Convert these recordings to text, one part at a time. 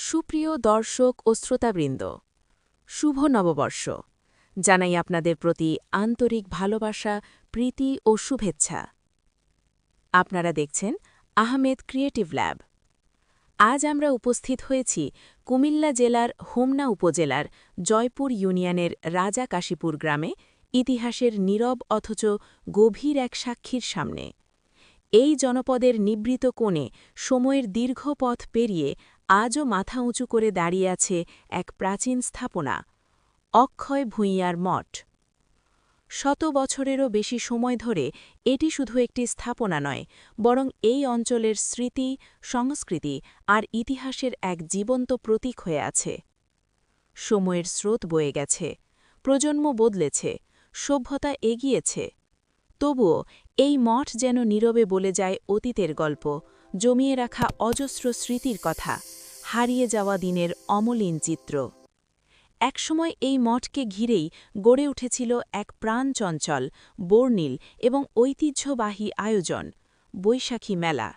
সুপ্রিয় দর্শক ও শ্রোতাবৃন্দ, শুভ নববর্ষ। জানাই আপনাদের প্রতি আন্তরিক ভালোবাসা, প্রীতি ও শুভেচ্ছা। আপনারা দেখছেন আহমেদ ক্রিয়েটিভ ল্যাব। আজ আমরা উপস্থিত হয়েছি কুমিল্লা জেলার হোমনা উপজেলার জয়পুর ইউনিয়নের রাজা কাশীপুর গ্রামে, ইতিহাসের নীরব অথচ গভীর এক সাক্ষীর সামনে। এই জনপদের নিবৃত কোণে সময়ের দীর্ঘ পথ পেরিয়ে আজও মাথা উঁচু করে দাঁড়িয়ে আছে এক প্রাচীন স্থাপনা, অক্ষয় ভূঁইয়ার মঠ। শত বছরেরও বেশি সময় ধরে এটি শুধু একটি স্থাপনা নয়, বরং এই অঞ্চলের স্মৃতি, সংস্কৃতি আর ইতিহাসের এক জীবন্ত প্রতীক হয়ে আছে। সময়ের স্রোত বয়ে গেছে, প্রজন্ম বদলেছে, সভ্যতা এগিয়েছে। তবুও এই মঠ যেন নীরবে বলে যায় অতীতের গল্প, জমিয়ে রাখা অজস্র স্মৃতির কথা, হারিয়ে যাওয়া দিনের অমলিন চিত্র। একসময় এই মঠকে ঘিরেই গড়ে উঠেছিল এক প্রাণচঞ্চল, বর্ণিল এবং ঐতিহ্যবাহী আয়োজন, বৈশাখী মেলা।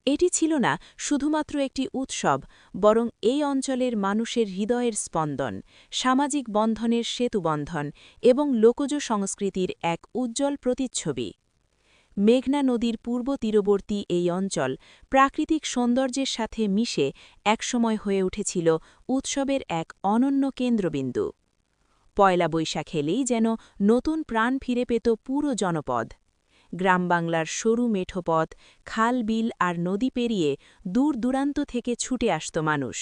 এটি ছিল না শুধুমাত্র একটি উৎসব, বরং এই অঞ্চলের মানুষের হৃদয়ের স্পন্দন, সামাজিক বন্ধনের সেতুবন্ধন এবং লোকজ সংস্কৃতির এক উজ্জ্বল প্রতিচ্ছবি। মেঘনা নদীর পূর্ব তীরবর্তী এই অঞ্চল প্রাকৃতিক সৌন্দর্যের সাথে মিশে একসময় হয়ে উঠেছিল উৎসবের এক অনন্য কেন্দ্রবিন্দু। পয়লা বৈশাখ এলেই যেন নতুন প্রাণ ফিরে পেত পুরো জনপদ। গ্রামবাংলার সরু মেঠো পথ, খাল বিল আর নদী পেরিয়ে দূর দূরান্ত থেকে ছুটে আসত মানুষ,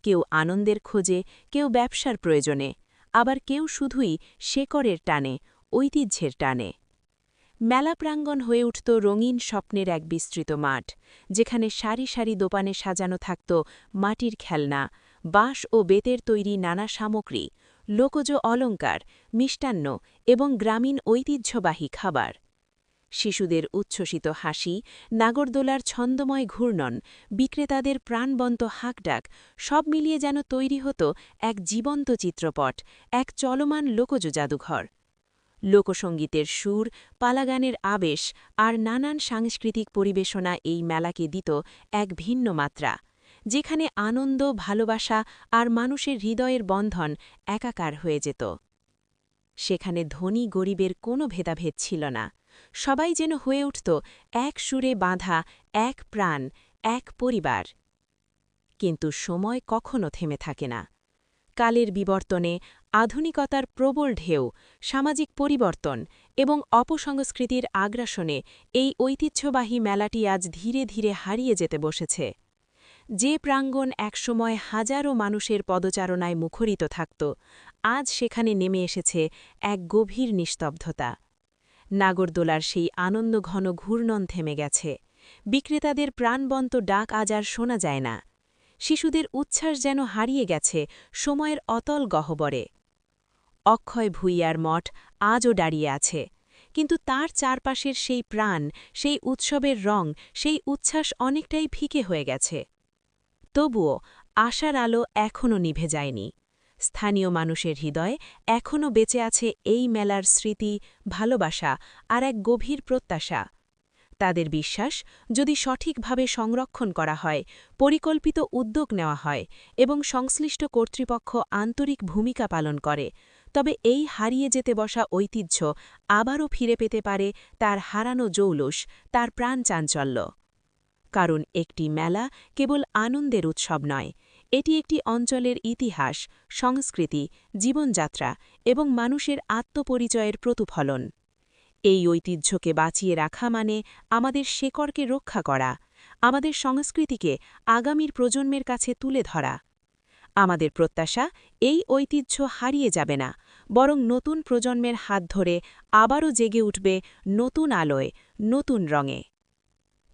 কেউ আনন্দের খোঁজে, কেউ ব্যবসার প্রয়োজনে, আবার কেউ শুধুই শেকড়ের টানে, ঐতিহ্যের টানে। মেলা প্রাঙ্গণ হয়ে উঠত রঙিন স্বপ্নের এক বিস্তৃত মাঠ, যেখানে সারি সারি দোকানে সাজানো থাকত মাটির খেলনা, বাঁশ ও বেতের তৈরি নানা সামগ্রী, লোকজ অলঙ্কার, মিষ্টান্ন এবং গ্রামীণ ঐতিহ্যবাহী খাবার। শিশুদের উচ্ছ্বসিত হাসি, নাগরদোলার ছন্দময় ঘূর্ণন, বিক্রেতাদের প্রাণবন্ত হাঁকডাক, সব মিলিয়ে যেন তৈরি হতো এক জীবন্ত চিত্রপট, এক চলমান লোকজ জাদুঘর। লোকসঙ্গীতের সুর, পালাগানের আবেশ আর নানান সাংস্কৃতিক পরিবেশনা এই মেলাকে দিত এক ভিন্ন মাত্রা, যেখানে আনন্দ, ভালোবাসা আর মানুষের হৃদয়ের বন্ধন একাকার হয়ে যেত। সেখানে ধনী গরিবের কোনো ভেদাভেদ ছিল না, সবাই যেন হয়ে উঠত এক সুরে বাঁধা, এক প্রাণ, এক পরিবার। কিন্তু সময় কখনো থেমে থাকে না। কালের বিবর্তনে, আধুনিকতার প্রবল ঢেউ, সামাজিক পরিবর্তন এবং অপসংস্কৃতির আগ্রাসনে এই ঐতিহ্যবাহী মেলাটি আজ ধীরে ধীরে হারিয়ে যেতে বসেছে। যে প্রাঙ্গণ একসময় হাজারো মানুষের পদচারণায় মুখরিত থাকত, আজ সেখানে নেমে এসেছে এক গভীর নিস্তব্ধতা। নাগরদোলার সেই আনন্দঘন ঘূর্ণন থেমে গেছে, বিক্রেতাদের প্রাণবন্ত ডাক আজ আর শোনা যায় না। শিশুদের উচ্ছ্বাস যেন হারিয়ে গেছে সময়ের অতল গহ্বরে। অক্ষয় ভূঁইয়ার মঠ আজও দাঁড়িয়ে আছে, কিন্তু তার চারপাশের সেই প্রাণ, সেই উৎসবের রং, সেই উচ্ছ্বাস অনেকটাই ফিকে হয়ে গেছে। তবুও আশার আলো এখনও নিভে যায়নি। স্থানীয় মানুষের হৃদয়ে এখনও বেঁচে আছে এই মেলার স্মৃতি, ভালোবাসা আর এক গভীর প্রত্যাশা। তাদের বিশ্বাস, যদি সঠিকভাবে সংরক্ষণ করা হয়, পরিকল্পিত উদ্যোগ নেওয়া হয় এবং সংশ্লিষ্ট কর্তৃপক্ষ আন্তরিক ভূমিকা পালন করে, তবে এই হারিয়ে যেতে বসা ঐতিহ্য আবারও ফিরে পেতে পারে তার হারানো জৌলুস, তার প্রাণচাঞ্চল্য। কারণ একটি মেলা কেবল আনন্দের উৎসব নয়, এটি একটি অঞ্চলের ইতিহাস, সংস্কৃতি, জীবনযাত্রা এবং মানুষের আত্মপরিচয়ের প্রতিফলন। এই ঐতিহ্যকে বাঁচিয়ে রাখা মানে আমাদের শেকড়কে রক্ষা করা, আমাদের সংস্কৃতিকে আগামীর প্রজন্মের কাছে তুলে ধরা। আমাদের প্রত্যাশা, এই ঐতিহ্য হারিয়ে যাবে না, বরং নতুন প্রজন্মের হাত ধরে আবারও জেগে উঠবে নতুন আলোয়, নতুন রঙে।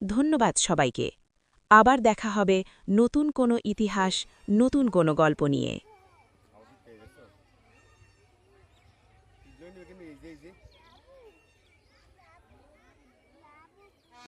ধন্যবাদ সবাইকে। আবার দেখা হবে নতুন কোনো ইতিহাস, নতুন কোনো গল্প নিয়ে।